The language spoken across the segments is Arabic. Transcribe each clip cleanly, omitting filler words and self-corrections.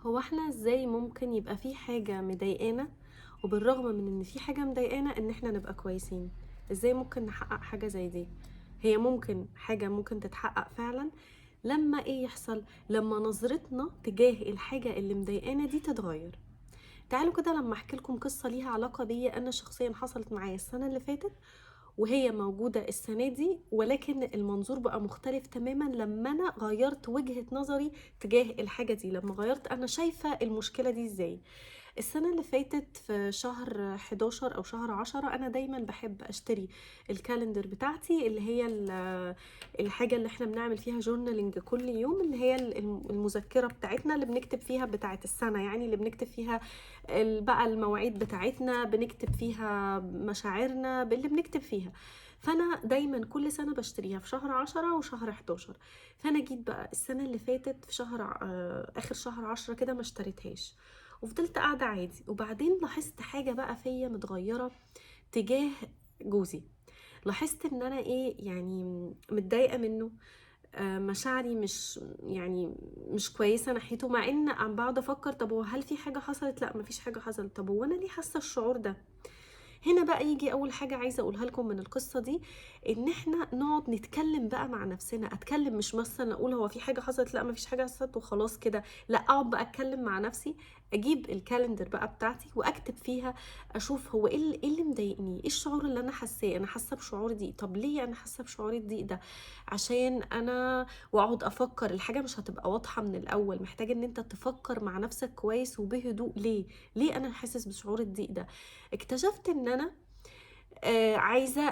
هو احنا ازاي ممكن يبقى في حاجة مضايقانا وبالرغم من ان في حاجة مضايقانا ان احنا نبقى كويسين؟ ازاي ممكن نحقق حاجة زي دي؟ هي حاجة ممكن تتحقق فعلا لما ايه يحصل؟ لما نظرتنا تجاه الحاجة اللي مضايقانا دي تتغير. تعالوا كده لما احكي لكم قصة ليها علاقة بيا انا شخصيا، حصلت معايا السنة اللي فاتت وهي موجودة السنة دي، ولكن المنظور بقى مختلف تماما لما أنا غيرت وجهة نظري تجاه الحاجة دي، لما غيرت أنا شايفة المشكلة دي إزاي. السنة اللي فاتت في شهر 11 أو شهر 10 أنا دايما بحب أشتري الكالندر بتاعتي اللي هي الحاجة اللي احنا بنعمل فيها جورنالينج كل يوم، اللي هي المذكرة بتاعتنا اللي بنكتب فيها بتاعت السنة، يعني اللي بنكتب فيها بقى المواعيد بتاعتنا، بنكتب فيها مشاعرنا اللي بنكتب فيها. فانا دايما كل سنه بشتريها في شهر 10 وشهر 11. فانا جيت بقى السنه اللي فاتت في شهر اخر شهر 10 كده ما اشتريتهاش وفضلت قاعده عادي. وبعدين لاحظت حاجه بقى فيا متغيره تجاه جوزي. لاحظت ان انا ايه يعني متضايقه منه. مشاعري مش يعني مش كويسه ناحيته، مع ان عم بقعد افكر طب هو هل في حاجه حصلت؟ لا مفيش حاجه حصلت. طب هو انا ليه حاسه الشعور ده؟ هنا بقى يجي اول حاجة عايزة اقولها لكم من القصة دي، ان احنا نقعد نتكلم بقى مع نفسنا. اتكلم، مش مثلا اقول هو في حاجة حصلت، لا مفيش حاجة حصلت وخلاص كده، لا اقعد بقى اتكلم مع نفسي. اجيب الكالندر بقى بتاعتي واكتب فيها، اشوف هو إيه اللي مضايقني، ايه الشعور اللي انا حاساه. انا حاسه بشعور دي، طب ليه انا حاسه بشعور الضيق ده؟ عشان انا واقعد افكر. الحاجه مش هتبقى واضحه من الاول، محتاج ان انت تفكر مع نفسك كويس وبهدوء. ليه انا حاسس بشعور الضيق ده؟ اكتشفت ان انا عايزه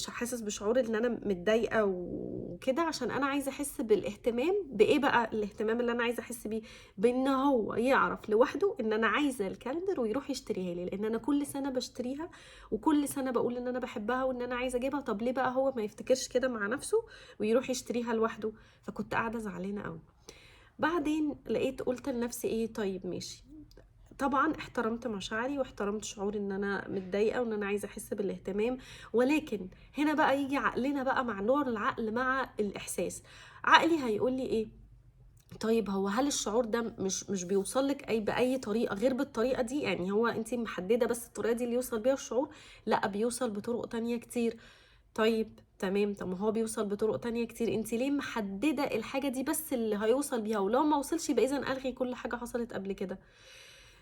حاسس بشعور ان انا متضايقه وكده، عشان انا عايزه احس بالاهتمام. بايه بقى الاهتمام اللي انا عايزه احس بيه؟ بان هو يعرف لوحده ان انا عايزه الكالندر ويروح يشتريها لي، لان انا كل سنه بشتريها وكل سنه بقول ان انا بحبها وان انا عايزه اجيبها. طب ليه بقى هو ما يفتكرش كده مع نفسه ويروح يشتريها لوحده؟ فكنت قاعده زعلانه قوي. بعدين لقيت قلت لنفسي ايه، طيب ماشي. طبعا احترمت مشاعري واحترمت شعوري ان انا متضايقه وان انا عايزه احس بالاهتمام. ولكن هنا بقى يجي عقلنا بقى، مع نوع العقل مع الاحساس. عقلي هيقول لي ايه؟ طيب هو هل الشعور ده مش بيوصل لك باي طريقه غير بالطريقه دي؟ يعني هو انت محدده بس الطريقه دي اللي يوصل بيها الشعور؟ لا، بيوصل بطرق تانية كتير. طيب تمام، طب ما هو بيوصل بطرق تانية كتير، انت ليه محدده الحاجه دي بس اللي هيوصل بيها؟ ولو ما وصلش يبقى اذا الغي كل حاجه حصلت قبل كده.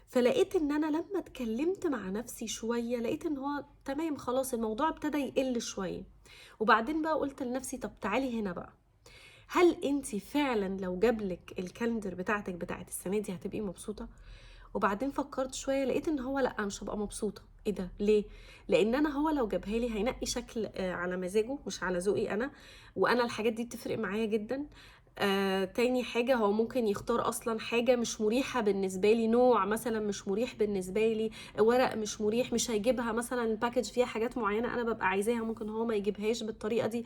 فلقيت ان انا لما اتكلمت مع نفسي شوية لقيت ان هو تمام، خلاص الموضوع ابتدى يقل شوية. وبعدين بقى قلت لنفسي طب تعالي هنا بقى، هل انت فعلا لو جابلك الكالندر بتاعتك بتاعت السنة دي هتبقي مبسوطة؟ وبعدين فكرت شوية لقيت ان هو لا، مش هبقى مبسوطة. ايه ده؟ ليه؟ لان انا هو لو جابها لي هينقي شكل على مزاجه مش على ذوقي انا، وانا الحاجات دي بتفرق معايا جدا. تاني حاجة هو ممكن يختار أصلا حاجة مش مريحة بالنسبة لي، نوع مثلا مش مريح بالنسبة لي، ورق مش مريح، مش هيجيبها مثلا الباكج فيها حاجات معينة أنا ببقى عايزاها ممكن هو ما يجيبهاش بالطريقة دي.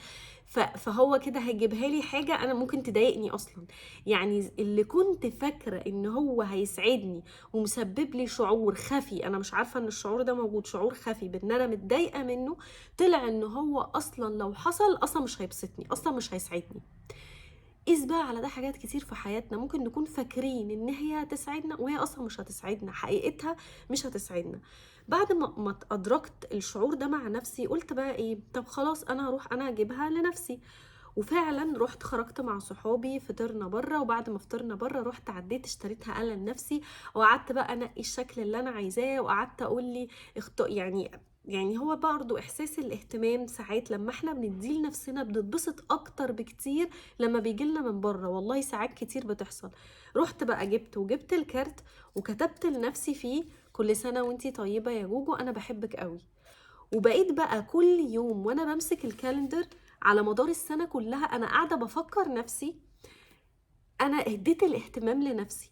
فهو كده هيجيبها لي حاجة أنا ممكن تضايقني أصلا. يعني اللي كنت فاكرة إن هو هيسعدني ومسبب لي شعور خفي، أنا مش عارفة إن الشعور ده موجود، شعور خفي بإن أنا متضايقة منه، طلع إن هو أصلا لو حصل أصلا مش هيبسطني، أصلا مش هيسعدني. قيس بقى على ده حاجات كتير في حياتنا ممكن نكون فاكرين ان هي هتسعدنا وهي اصلا مش هتسعدنا، حقيقتها مش هتسعدنا. بعد ما ادركت الشعور ده مع نفسي قلت بقى ايه، طب خلاص انا هروح انا اجيبها لنفسي. وفعلا رحت خرجت مع صحابي فطرنا بره، وبعد ما فطرنا بره رحت عديت اشتريتها انا لنفسي. وقعدت بقى انقي الشكل اللي انا عايزاه، وقعدت اقول لي يعني هو برضو احساس الاهتمام ساعات لما احنا بنديه لنفسنا بنتبسط اكتر بكتير لما بيجيلنا من بره. والله ساعات كتير بتحصل. رحت بقى جبت الكارت وكتبت لنفسي فيه كل سنة وانتي طيبة يا جوجو، انا بحبك قوي. وبقيت بقى كل يوم وانا بمسك الكالندر على مدار السنة كلها انا قاعدة بفكر نفسي، انا اديت الاهتمام لنفسي،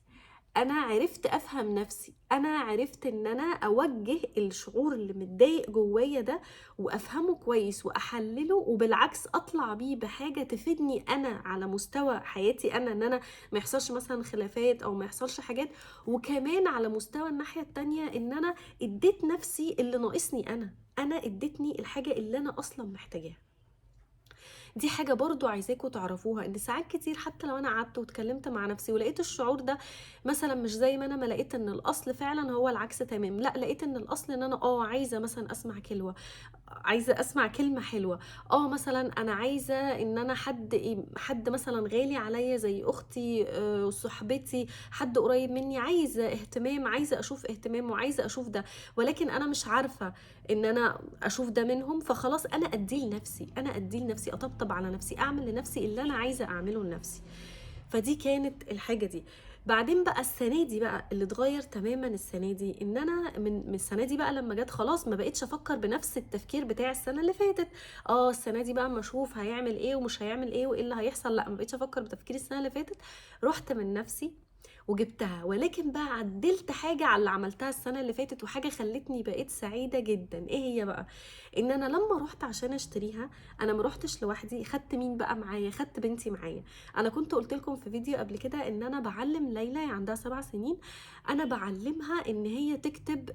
انا عرفت افهم نفسي، انا عرفت ان انا اوجه الشعور اللي متضايق جوايا ده وافهمه كويس واحلله، وبالعكس اطلع بيه بحاجه تفيدني انا على مستوى حياتي انا، ان انا ما يحصلش مثلا خلافات او ما يحصلش حاجات. وكمان على مستوى الناحيه التانية ان انا اديت نفسي اللي ناقصني، انا اديتني الحاجه اللي انا اصلا محتاجاها. دي حاجة برضو عايزاكم تعرفوها، ان ساعات كتير حتى لو انا قعدت واتكلمت مع نفسي ولقيت الشعور ده مثلا مش زي ما انا ما لقيت ان الاصل فعلا هو العكس تمام، لا لقيت ان الاصل ان انا عايزة مثلا اسمع كلمة، عايزه اسمع كلمه حلوه، مثلا انا عايزه ان انا حد مثلا غالي عليا زي اختي، صاحبتي، حد قريب مني، عايزه اهتمام، عايزه اشوف اهتمام وعايزه اشوف ده، ولكن انا مش عارفه ان انا اشوف ده منهم، فخلاص انا اديه لنفسي، اطبطب على نفسي، اعمل لنفسي اللي انا عايزه اعمله لنفسي. فدي كانت الحاجه دي. بعدين بقى السنه دي بقى اللي اتغير تماما السنه دي، ان انا من السنه دي بقى لما جت خلاص ما بقتش افكر بنفس التفكير بتاع السنه اللي فاتت. السنه دي بقى اما اشوف هيعمل ايه ومش هيعمل ايه وايه اللي هيحصل، لا ما بقتش افكر بتفكير السنه اللي فاتت، رحت من نفسي وجبتها. ولكن بقى عدلت حاجة على اللي عملتها السنة اللي فاتت، وحاجة خلتني بقيت سعيدة جدا. ايه هي بقى؟ ان انا لما رحت عشان اشتريها، انا ما رحتش لوحدي، خدت مين بقى معايا؟ خدت بنتي معايا. انا كنت قلت لكم في فيديو قبل كده ان انا بعلم ليلى، عندها 7 سنين، انا بعلمها ان هي تكتب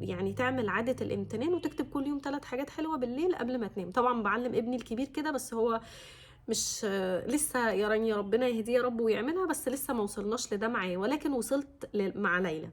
يعني تعمل عادة الامتنان وتكتب كل يوم 3 حاجات حلوة بالليل قبل ما تنام. طبعا بعلم ابني الكبير كده، بس هو مش لسه، يا ربنا يهديه يا رب ويعملها، بس لسه ما وصلناش لده معاه، ولكن وصلت مع ليلى.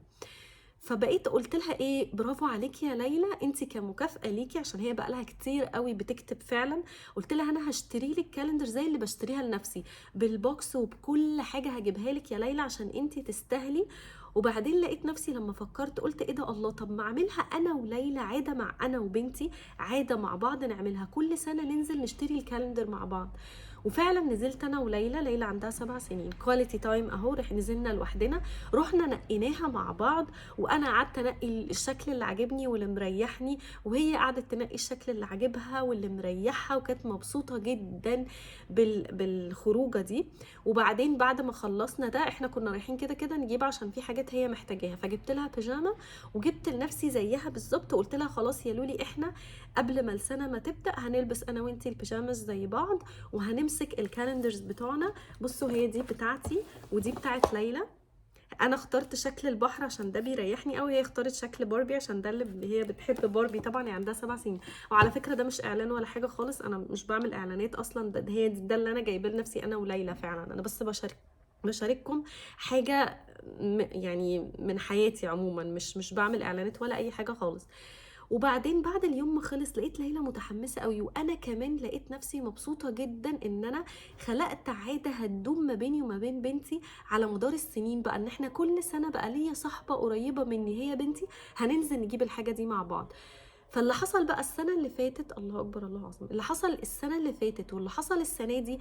فبقيت قلت لها ايه، برافو عليكي يا ليلى، انت كمكافاه ليكي، عشان هي بقى لها كتير قوي بتكتب فعلا، قلت لها انا هشتري لك كالندر زي اللي بشتريها لنفسي، بالبوكس وبكل حاجه هجيبها لك يا ليلى عشان انت تستاهلي. وبعدين لقيت نفسي لما فكرت قلت ايه ده، الله، طب ما اعملها انا وليلى عاده، مع انا وبنتي عاده مع بعض، نعملها كل سنه ننزل نشتري الكالندر مع بعض. وفعلا نزلت انا وليلى، ليلى عندها 7 سنين، كواليتي تايم اهو، نزلنا لوحدنا، رحنا نقيناها مع بعض، وانا قعدت انقي الشكل اللي عجبني واللي مريحني، وهي قعدت تنقي الشكل اللي عجبها واللي مريحها، وكانت مبسوطه جدا بالخروجه دي. وبعدين بعد ما خلصنا ده، احنا كنا رايحين كده كده نجيب عشان في حاجات هي محتاجاها، فجبت لها بيجامه وجبت لنفسي زيها بالظبط، وقلت لها خلاص يا لولي، احنا قبل ما السنه ما تبدا هنلبس انا وانتي البيجامز زي بعض، وهنمسك الكالندرز بتوعنا. بصوا هي دي بتاعتي ودي بتاعت ليلى. انا اخترت شكل البحر عشان ده بيريحني قوي، هي اختارت شكل باربي عشان ده اللي هي بتحب باربي، طبعا هي عندها 7 سنين. وعلى فكره ده مش اعلان ولا حاجه خالص، انا مش بعمل اعلانات اصلا، ده هي ده اللي انا جايبه لنفسي انا وليلى فعلا، انا بس بشارككم حاجه يعني من حياتي عموما، مش بعمل اعلانات ولا اي حاجه خالص. وبعدين بعد اليوم ما خلص لقيت ليلى متحمسه قوي، وانا كمان لقيت نفسي مبسوطه جدا ان انا خلقت عاده هتدوم ما بيني وما بين بنتي على مدار السنين، بقى ان احنا كل سنه بقى ليا صاحبه قريبه مني هي بنتي، هننزل نجيب الحاجه دي مع بعض. فاللي حصل بقى السنه اللي فاتت، الله اكبر الله عظيم، اللي حصل السنه اللي فاتت واللي حصل السنه دي،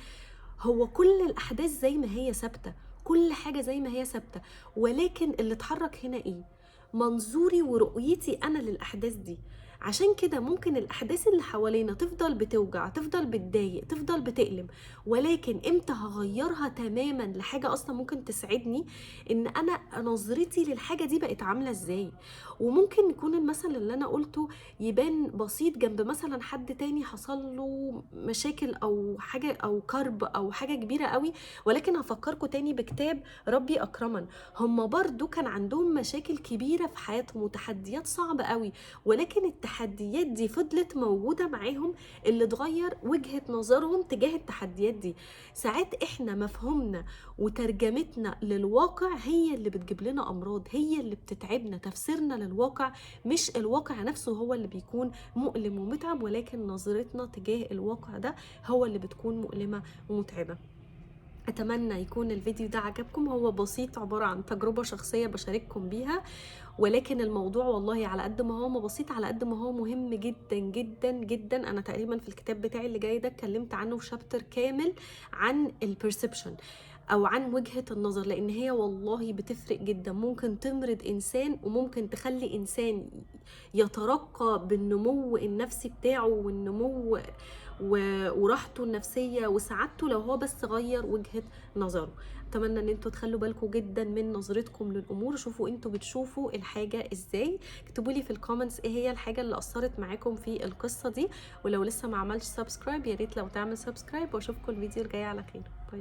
هو كل الاحداث زي ما هي ثابته، كل حاجه زي ما هي ثابته، ولكن اللي اتحرك هنا ايه؟ منظوري ورؤيتي انا للاحداث دي. عشان كده ممكن الاحداث اللي حوالينا تفضل بتوجع، تفضل بتضايق، تفضل بتألم، ولكن امتى هغيرها تماما لحاجه اصلا ممكن تسعدني؟ ان انا نظرتي للحاجه دي بقت عامله ازاي. وممكن يكون المثل اللي انا قلته يبان بسيط جنب مثلا حد تاني حصل له مشاكل او حاجه او كرب او حاجه كبيره قوي، ولكن هفكركم تاني بكتاب ربي اكرمن، هم برضو كان عندهم مشاكل كبيره في حياتهم وتحديات صعبه قوي، ولكن التحديات دي فضلت موجوده معاهم، اللي اتغير وجهه نظرهم تجاه التحديات دي. ساعات احنا مفهومنا وترجمتنا للواقع هي اللي بتجيب لنا امراض، هي اللي بتتعبنا، تفسيرنا للواقع مش الواقع نفسه هو اللي بيكون مؤلم ومتعب، ولكن نظرتنا تجاه الواقع ده هو اللي بتكون مؤلمة ومتعبة. اتمنى يكون الفيديو ده عجبكم، هو بسيط، عبارة عن تجربة شخصية بشارككم بيها، ولكن الموضوع والله على قد ما هو بسيط على قد ما هو مهم جدا جدا جدا. انا تقريبا في الكتاب بتاعي اللي جاي ده اتكلمت عنه في شابتر كامل عن البرسبشن او عن وجهة النظر، لان هي والله بتفرق جدا، ممكن تمرض انسان وممكن تخلي انسان يترقى بالنمو النفسي بتاعه والنمو وراحته النفسية وسعادته لو هو بس غير وجهة نظره. اتمنى ان انتوا تخلوا بالكم جدا من نظرتكم للامور، شوفوا انتوا بتشوفوا الحاجة ازاي، اكتبوا لي في الكومنتس ايه هي الحاجة اللي اثرت معاكم في القصة دي، ولو لسه ما عملتش سبسكرايب يا ريت لو تعمل سبسكرايب، واشوفكم الفيديو الجاي على خير. باي.